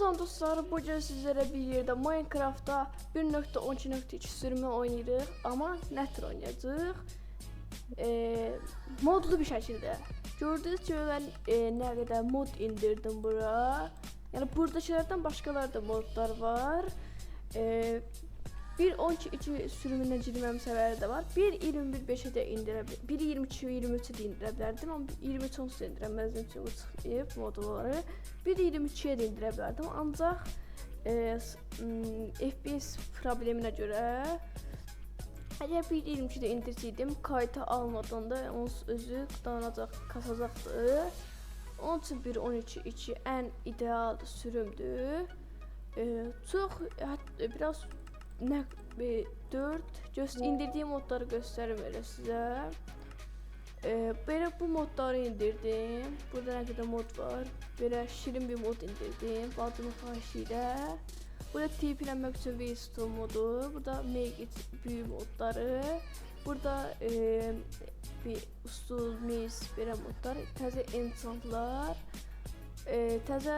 zaman dostlar, bugün sizlere bir yerde Minecraft'ta 1.12.2 sürümü oynayırıq, ama nətər oynayacaq? Modlu bir şəkildə. Gördüğünüz kimi ben nə qədər mod indirdim bura. Yəni buradakilərdən başqaları da modlar var. 1.12.2 sürümünə girməm səbəbi də var. 1.21.5'e də indirə bilərdim. 1.22.23'e də indirə bilərdim, amma 23 onsuz da indirə bilməzdim çünki çıxmayıb modları. 1.22'ye də indirə bilərdim, ancaq FPS probleminə görə əgər 1.22'de indirsəydim, kayıta almadan da onsuz özü dayanacaq, kasacaqdı. Onun üçün 1.12.2 ən ideal sürümdür. Çox biraz nə 4 indirdiğim modları göstərim elə sizə. Belə bu modları indirdim. Burada nə qədər mod var. Belə şirin bir mod indirdim. Bacımın xahişi ilə. Burada tiplənmək üçün V-Stone modu. Burada make it büyü modları. Burada bir usul, mis, belə modlar. Təzə enchantlar. Təzə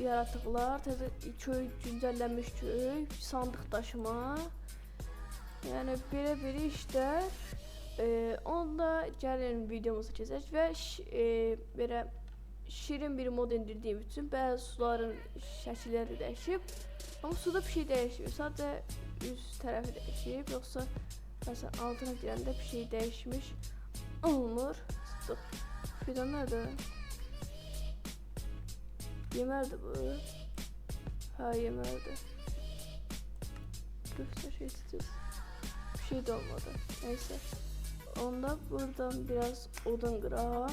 yaratıqlar, təzə köy, güncəllənmiş köy, sandıq daşıma. Yəni belə işlər. Onda gəlin videomuza keçək və belə şirin bir mod indirdiğim üçün bəzi suların şəkilləri dəyişib. Amma suda bir şey dəyişmir, sadəcə üst tərəfi dəyişib, yoxsa məsələn altına girəndə bir şey dəyişmiş olmur. Bir də nədir? Yemerdi bu. Ha, yemerdi. Yoksa şey tutuyoruz. Bir şey de olmadı. Neyse. Onda buradan biraz odun kırak.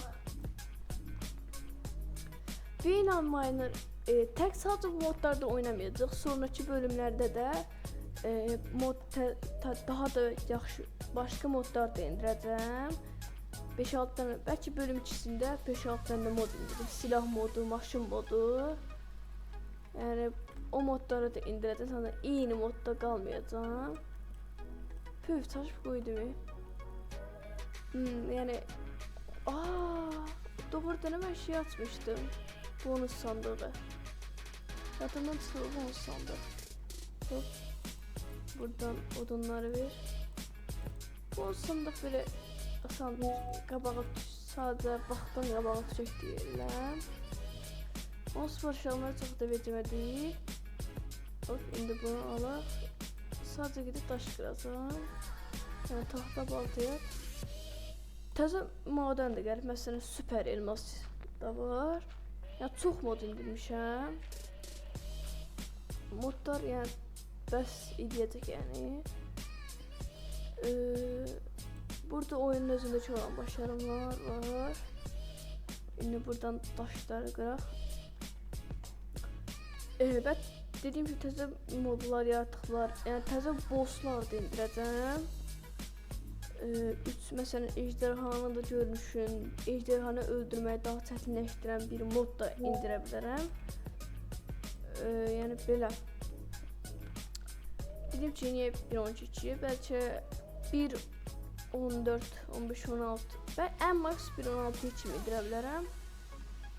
Vinan Miner tek sadece modlarda oynamayacaq. Sonraki bölümlerde de daha da yaxşı başka modlar da indirəcəm. 5-6 tane, belki bölüm ikisinde 5-6 tane mod indirdim. Silah modu, maşın modu. Yani o modları da indireceğim. Sana yeni modda kalmayacağım. Püf, taş koydum. Yani doğrudan hemen şey açmıştım. Bonus sandığı. Yatından çıkıyor bonus sandığı. Hop. Buradan odunları ver. Bonus sandık böyle qabağa sadəcə vaxtdan qabağa düşək deyirlər. O sipariş almaya çox da vecmədik. Hop, indi bunu alaq. Sadəcə gedib daş qıracam. Yəni taxta baltaya. Təzə madən də gəlib. Məsələn, süper elmas da var. Yəni çox mod indirmişəm. Modlar yəni bəs edəcək yəni. Burada oyunun özündeki olan başarımlar var. Şimdi buradan taşları kırak. Evet, dediğim gibi təzə modlar, yaratıqlar, yani təzə bosslar da indirəcəm. Mesela ejderhanı da görmüşün, ejderhanı öldürməyi daha çətinləşdirən bir mod da indirə bilərəm. Yəni belə. Dedim ki, niyə 1.12, bəlkə 14, 15, 16 ve en max 1.16 için indirə bilərəm.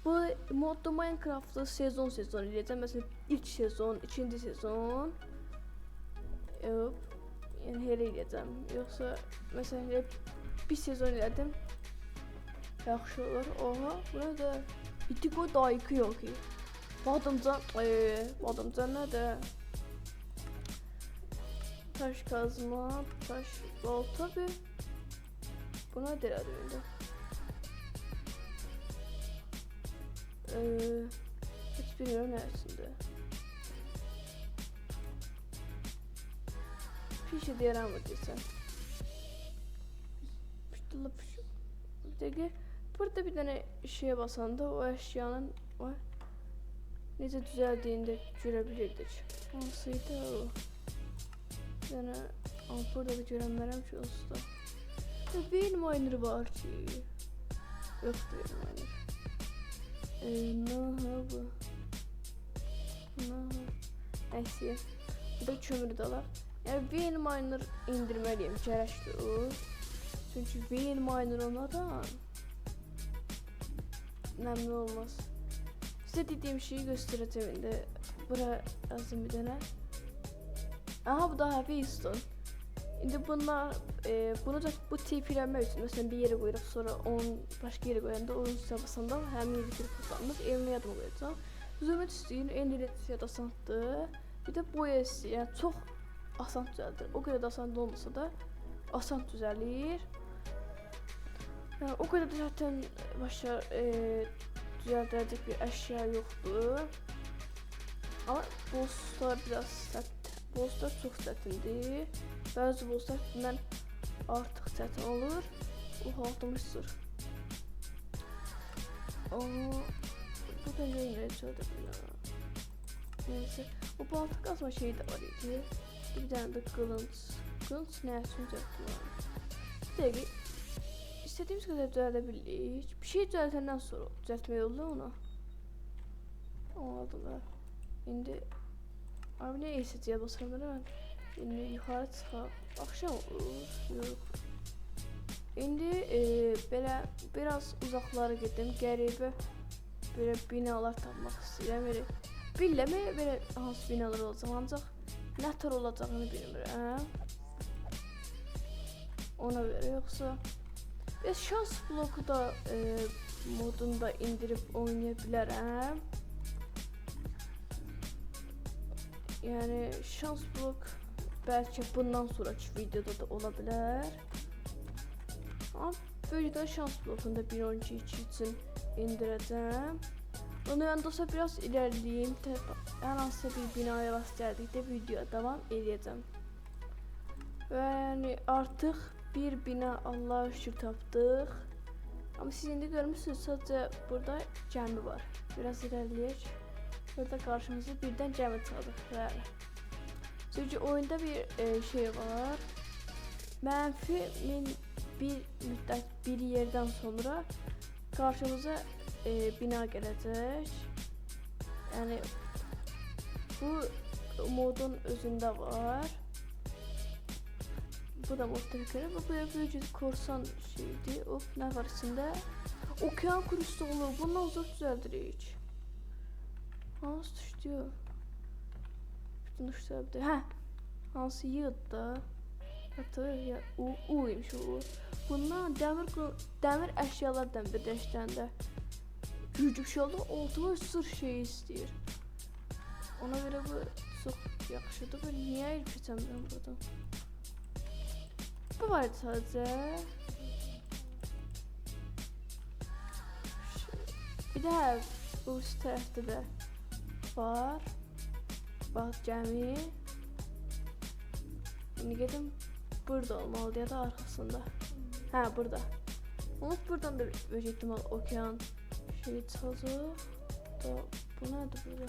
Bu modda Minecraft'ı sezon eləyəcəm. Mesela ilk sezon, ikinci sezon. Yəni elə eləyəcəm. Yoxsa mesela bir sezon elədim. Yaxşı olur. Oha, buna da Itigo Daiki yok ki. Badımcan nədir? Taş kazma, taş balta bir. Buna herhalde öyle. Hiç bilmiyorum neresinde. Pişi diye mı desem. Bir dakika. Burada bir tane şeye basanda o eşyanın var. Nece düzeldiğini de görebilirdik. Nasıldı o? Yani burada da göremem şu usta. Bir miner var ki. Yok bir miner. Neyse. Bu da kömür dolar. Yani bir miner indirmeliyim. Gərəkdir o. Çünkü bir miner olmadan məmnun olmaz. Size dediğim şeyi göstereceğim indi. Bura yazdım bir tane. Aha bu da Winston. Şimdi bunlar bunu da bu tiplemek için mesela bir yere koyup sonra onun başka yere koyanda onun sabasında hem yeri bir kullanmak eline yadıma koyacağım. Zoom isteyin endiletmesi ya da asandı. Bir de boyası yani çok asan düzeldir. O kadar da asan olmasa da asan düzelir. Yani o kadar da zaten başka düzeltilecek bir eşya yoktu. Ama bosslar biraz sert. Bosslar çok sertindi. Bazı bosslar bundan artık sert olur. O haltmıştır. Ama bu da ne çaldı neyse. O balta kazma şeyi de var idi. Bir tane de kılınç. Kılınç ne için yaptılar? Peki istediğimiz kadar düzeltebildik. Bir şey düzeltenden sonra düzeltme yolu ona. Anladılar. Şimdi abi ne ESC'ye basarım ben. Şimdi yukarı çıkar. Akşam olur. Yok. Şimdi böyle biraz uzaklara gittim. Qəribə böyle binalar tapmaq istəyirəm. Billəmə belə hansı binalar olacaq, ancaq nə tür olacağını bilmirəm. Ona görə yoxsa ve şans bloku da modunda indirip oynayabilirim. Yani şans blok belki bundan sonraki videoda da olabilir. Ama böyleden şans blokunda bir önceki için indireceğim. Onu ben dostlar biraz ilerleyeyim. Her nasıl bir binaya rast geldikdə videoya devam edeceğim. Ve yani artık bir bina Allah'a şükür tapdıq. Ama siz indi görmüşsünüz sadece burada cəmi var. Biraz ilerleyək. Burada karşımıza birden cəmi çıxadıq. Çünkü oyunda bir şey var. Mənfi bir müddət bir yerden sonra karşımıza bina gelecek. Yani bu modun özünde var. Bu da muhtemelen bu böyle korsan şeydi. O ne var içinde? Okyan kurusu olur. Bundan uzak düzeldir hiç. Nasıl düşüyor? Bütün düştü. Ha. Nasıl yığdı? Hatta ya uymuş o. Bunlar demir eşyalardan birleştiğinde güclü şeyler altıma sır şey istiyor. Ona göre bu çok yakışırdı. Ben niye ilk geçemiyorum buradan? Bu var sadece. Bir de bu üst tarafta da var. Bak cami. Şimdi gidip burada olmalı ya da arkasında. Ha burada. Ama buradan da büyük ihtimal okyan şey çıkacak. Da bu nerede böyle?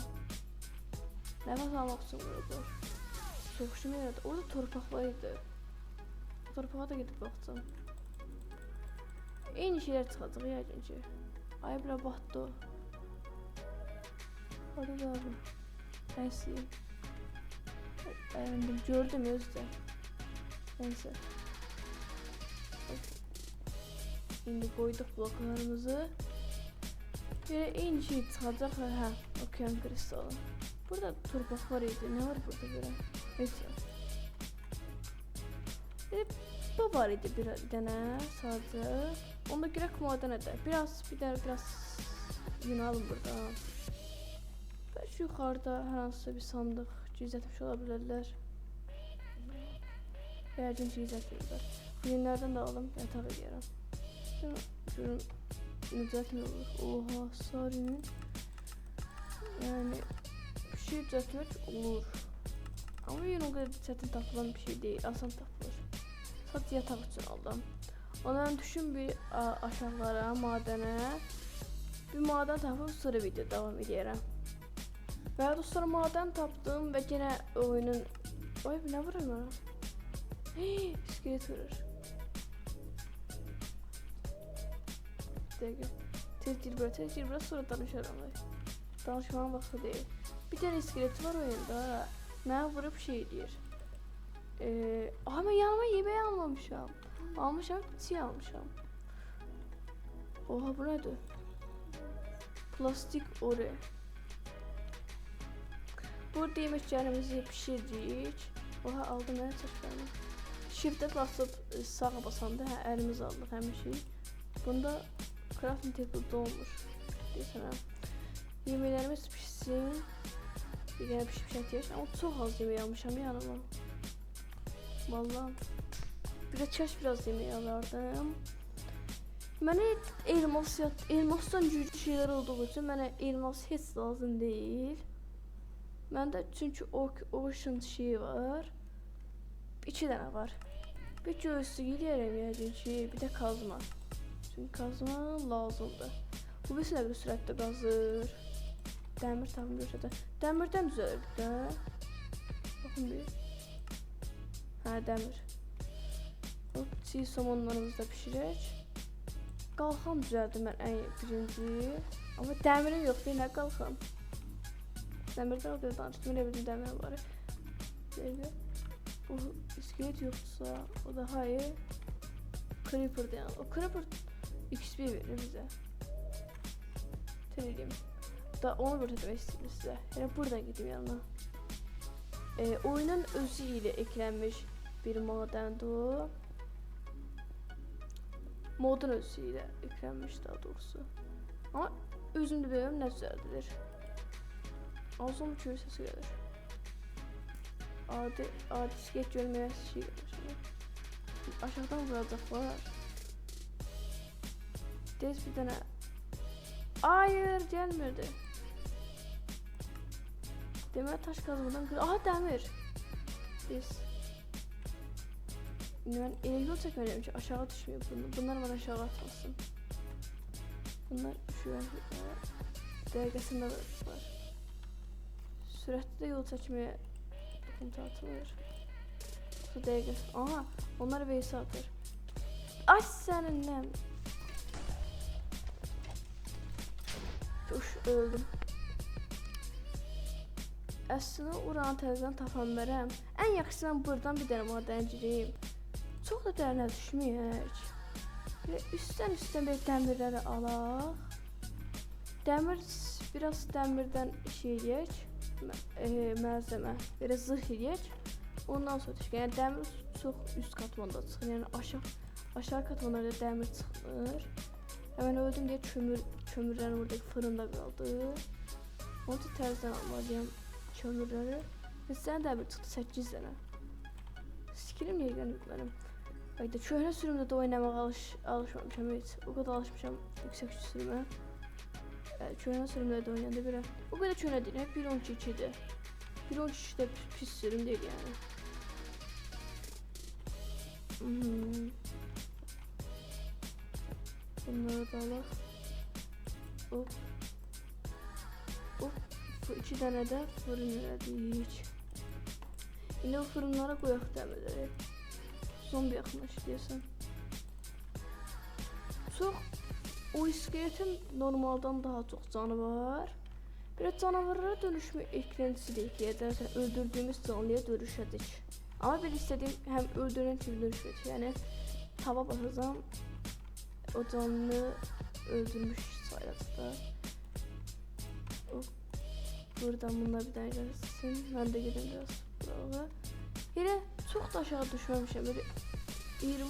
Nefes almak için burada. Çok hoşuma geldi. Orada torpaqlaydı. Torpağa da gidip bakacağım. Eyni şeyler çıxacaq ya çünki. Ay bura batdı o. Hadi da abi. Neyse. Gördüm özde. Neyse. Şimdi koyduk bloklarımızı. Böyle eyni şey çıxacaq. Ha, okyan kristalı. Burada torpaq var idi. Ne var burada böyle? Neyse. Bu var idi bir dənə sadece. Onda girək madən edək. Biraz yunalım burada. Belki yukarıda hər hansısa bir sandıq gizlətmiş olabilirlər. Yəqin gizlətmirlər. Günlərdən də alım, yataq edərəm. Görüm düzəltmə olur. Oha, sarının. Yani bir şey düzəltmək olur. Ama yine o kadar çətin tapılan bir şey değil. Asan tapılır. Sadece yatak için aldım. Ondan düşün bir aşağılara, madene. Bir maden tapıp sonra video devam edeyim. Ve dostlar maden taptım ve yine oyunun... Ay ne vuruyor bana? Hii, iskelet vurur. Tez gir biraz sonra danışarım. Danışmanın vakti değil. Bir tane iskelet var oyunda. Ne vurup şey diyor. Ama yanıma yemeği almamışım. Almışım, çiğ almışım. Oha bu nedir? Plastik ore. Burada yeməklərimizi pişirdik. Oha, aldım mən çaşlarını. Shift'e basıp sağa basanda elimiz aldık həmişə. Bunda crafting table olmuş. Desənə. Yeməklərimiz pişsin. Bir dənə pişib şəkil. Amma çox az yemək almışam yanıma. Vallahi. Bir de biraz yemək alardım. Mənə elmasdan güclü şeyler olduğu için mənə elmas heç lazım değil. Məndə çünkü ocean şeyi var. 2 dənə var. Bir göğüslük eləyərəm yəqin ki, bir də kazma. Çünki kazma lazımdır. Bu bir sürü sürətdə qazır. Dəmir tapım görsə də. Dəmirdən düzəlir bir də. Baxın bir. Hə, dəmir. O çiğ somonlarımızı da pişirək. Qalxam düzəldim mən ən birinci. Amma dəmirim yoxdur, nə qalxam. Dəmirdən o qədər danışdım, elə bildim dəmir var. Bu iskelet yoksa o da hayır. Creeper'da yani. O Creeper XP verir bize. Teneliyim. Da onu burada demek istedim size. Yani buradan gideyim yanına. Oyunun özü ile eklenmiş bir madendi o. Modun özü ile eklenmiş daha doğrusu. Ama özümde bilmiyorum ne düzeldilir. Az onun köy sesi gelir. Adi iskelet görmeye şey gelir. Aşağıdan vuracaklar. Dez bir tane. Hayır, gelmedi. Demir taş kazmadan kır. Aha, demir. Dez. Yani yol çekmeliyim ki aşağı düşmüyor bunu. Bunlar bana aşağı atmasın. Bunlar şu an dergesinde var. Süratli de yol çekmeye sıkıntı atılır. Bu derges. Aha, onlar vs atır. Aç seninle. Uş, öldüm. Əslində uranı təzədən tapam verəm. Ən yaxşısından buradan bir dənə madən gireyim. Çox da dərinə düşməyək. Üstdən bir dəmirləri alaq. Biraz dəmirdən şey eləyək. Malzemə. Biraz zırh eləyək. Ondan sonra düşək. Yəni dəmir çox üst katmanda çıxır. Yəni aşağı katmanlarda dəmir çıxmır. Mən öldüm deyə kömürlərim buradakı fırında qaldı. Onu da təzədən almalıyam. Kömürləri. Bizdən dəmir çıxdı 8 dənə. Skilim niyə gəlmir mənim? Ayda köhnə sürümdə də oynamağa alışmamışam heç. O qədər alışmışam yüksək sürümə. Köhnə sürümdə də oynayanda belə. O qədər köhnə deyil, hep 1.12'dir. 1.13 də pis sürüm deyil yəni. Bunları da alaq. Hop. Hop. Bu 2 dənə də fırın elədik. İndi o fırınlara qoyaq dəmirləri. Zombi yaxınlaşdıysan. Çox o iskeletin normaldan daha çox canı var. Bir canavarlara dönüşmə eklentisi deyik ki, öldürdüyümüz canlıya dönüşədik. Amma bir istədiyim həm öldürən kimi dönüşmək. Yəni tava basacağım, o canlı öldürmüş sayılacaq da. Buradan bunlar bir dənə gəlsin. Mən də gedim biraz burağa. Elə çox da aşağı düşməmişəm. Böyle 20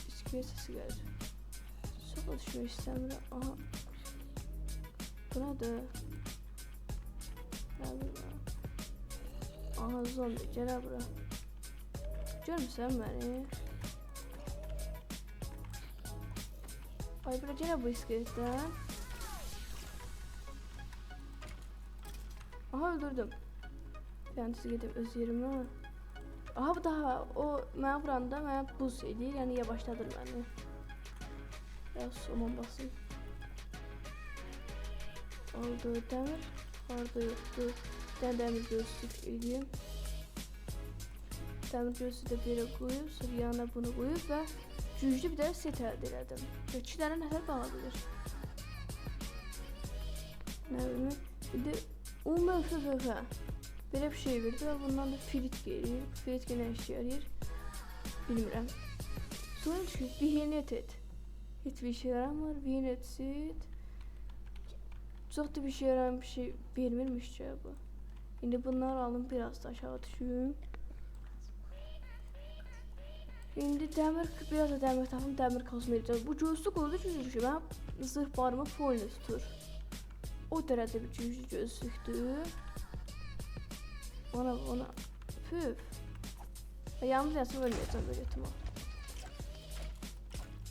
iskelet sesi gəlir. Çox da düşmək istəmirəm. Aha. Bu nədir? Aha, zombi, gələ bura. Görmüsən məni? Ay, bura gələ bu iskeletdən. Aha, öldürdüm. Yani siz gidip öz yerime. Aha, bu daha o mənə vuranda mənə buz edir, yəni yavaşladır məni. Biraz somon basın. Oldu dəmir. Harda yoxdur. Dəmir göğüslük eləyim. Dəmir göğüslüyü də belə qoyub, sonra yanına bunu qoyub və güclü bir də set əldə elədim. 2 dənə nəfər qala bilir. Nə bilmir. Bir də umufufufə. Belə bir şey verdi və bundan da filit gelir. Filit nə işə yarayır? Bilmirəm. Sonra düşür, vihinet et. Heç bir şey yaramır, vihinet et. Çox da bir şey yarayan bir şey vermirmiş ki bu. İndi bunları alın, biraz da aşağı düşün. İndi demir, biraz da demir tapım, demir kazma edeceğiz. Bu gözlük oldu çünkü ben zırh barımı full tutur. O derece bir gözlüktü. Ona püf. Yalnız yazsam ölmeyeceğim böyle ihtimal.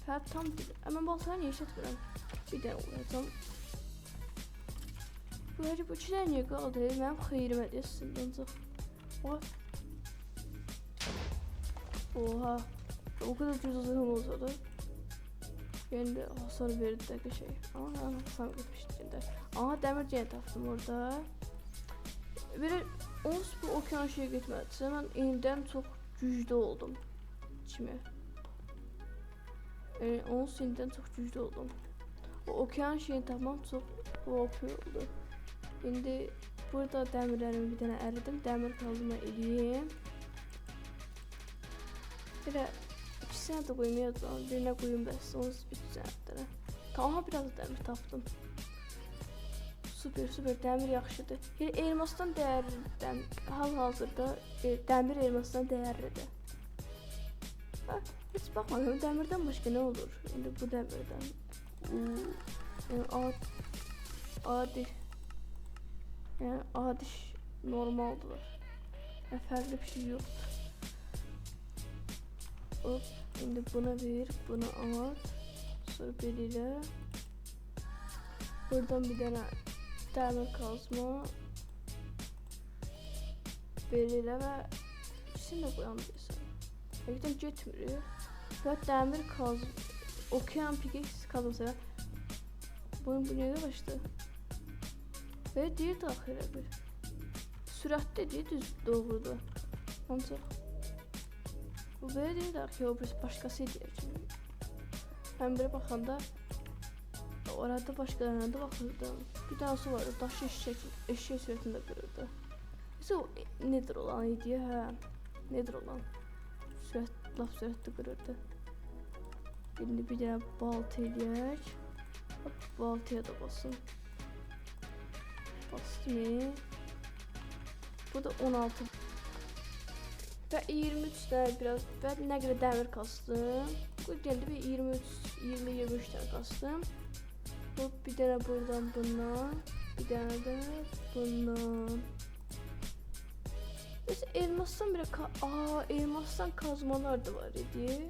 Tam hemen baltaya niye işletmirəm? Bir dənə uğrayacağım. Bu iki dənə niyə qaldı? Mənim xeyrimə desin ancaq. Oha. O kadar ucuz zırhım olsa da. Yani de hasar verdi de şey. Ama ben hasar gitmiştim içinde. Aha demir cihet tapdım orada. Böyle ons bu okyan şeye gitmediyse ben elimden çok güçlü oldum. İçime. Yani ons elimden çok güçlü oldum. O okyan şeyini tapmam çok OP oldu. Şimdi burada demirlerimi bir tane eridim. Demir kazma edeyim. Bir de ikisine de koymayacağım. Birine koyayım bəs. Onu bitəcəkdir. Tamam, biraz da demir tapdım. Süper demir yaxşıdır. Yəni elmasdan dəyərlidir. Hal-hazırda demir elmasdan dəyərlidir. Heç baxmadım, demirdən başqa nə olur? İndi bu demirdən. Yəni adi. Yəni adi normaldır. Fərqli bir şey yoxdur. Hop, şimdi buna ver, buna at. Sonra biriyle. Buradan bir tane demir kazma. Biriyle ve ikisini de koyalım desem. Hakikaten getmiyor. Ve demir kaz, okyan pickaxe kazmasa. Bu neye başladı? Ve diğer de ahire bir. Süratli diye düz doğrudu. Ancak bu böyle değil de ki o bir başkası diyeceğim. Ben bir bakanda orada başkalarına da bakırdım. Bir tane su vardı, daşı eşek süratinde görürdü. İşte o nedir olan idi ha? Nedir olan? Laf süratli görürdü. Şimdi bir tane balta edecek. Baltaya da basın. Bastım mı? Bu da 16. Ve 23 tane biraz ben ne kadar demir kastım. Bu geldi bir 23 tane kastım. Bu bir tane buradan bundan, bir tane de bundan. Mesela elmastan bile elmastan kazmalar da var idi.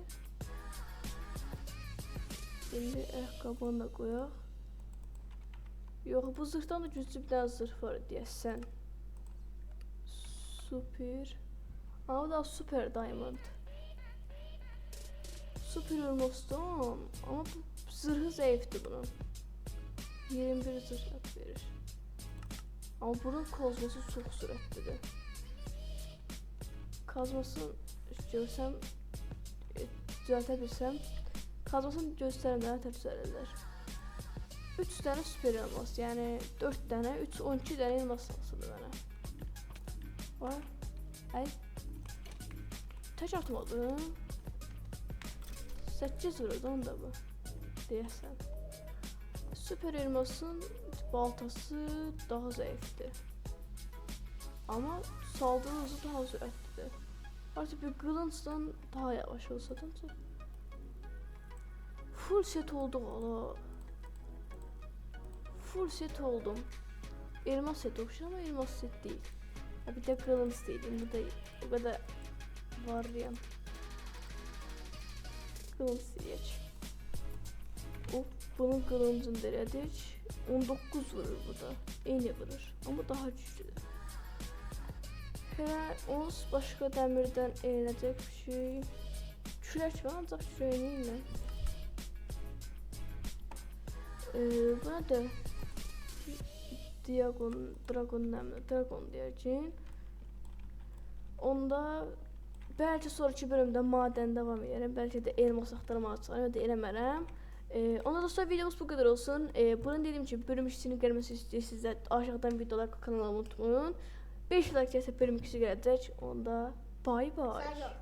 Şimdi ayakkabını da koyak. Yok, bu zırhtan da güçlü bir tane zırh var diyesen. Süper. Ama da super diamond. Super olmazdan ama bu zırhı zayıftı bunun. 21 zırh verir. Ama bunun kazması çok süratlidir. Kazmasını görsem, düzeltebilsem, kazmasını göstermeden düzelirler. 3 tane süper elmas, yani 4 tane, 12 tane elmas nasıldı bana. Var. Ay. Taş atmadım. 8 vurdu onda bu. Deyəsən. Süper elmasın baltası daha zayıftır. Ama saldırı hızı daha süratlidir. Artık bir kılınçdan daha yavaş olsa da full set olduk hala. Full set oldum. Elmas set olmuş ama elmas set değil. Ya bir de kılınç değilim, bu da o kadar var ya. Kılınç diyecek. O bunun kılıncını denedik. 19 vurur bu da. Eyni vurur ama daha güçlü. Her ons başka demirden eğlenecek bir şey. Kürek var ancak küreğiyle. Buna da Dragon diyeceğim. Onda belki sonraki bölümde maden devam ederim. Belki de elmas aktarma açarım ya da eləmərəm. Onda dostlar videomuz bu kadar olsun. Bunun dediğim için bölüm 2'sinin gelmesi istiyorsanız aşağıdan videolar kanalıma unutmayın. 5 like gelse bölüm 2'si gelecek. Onda bye bye.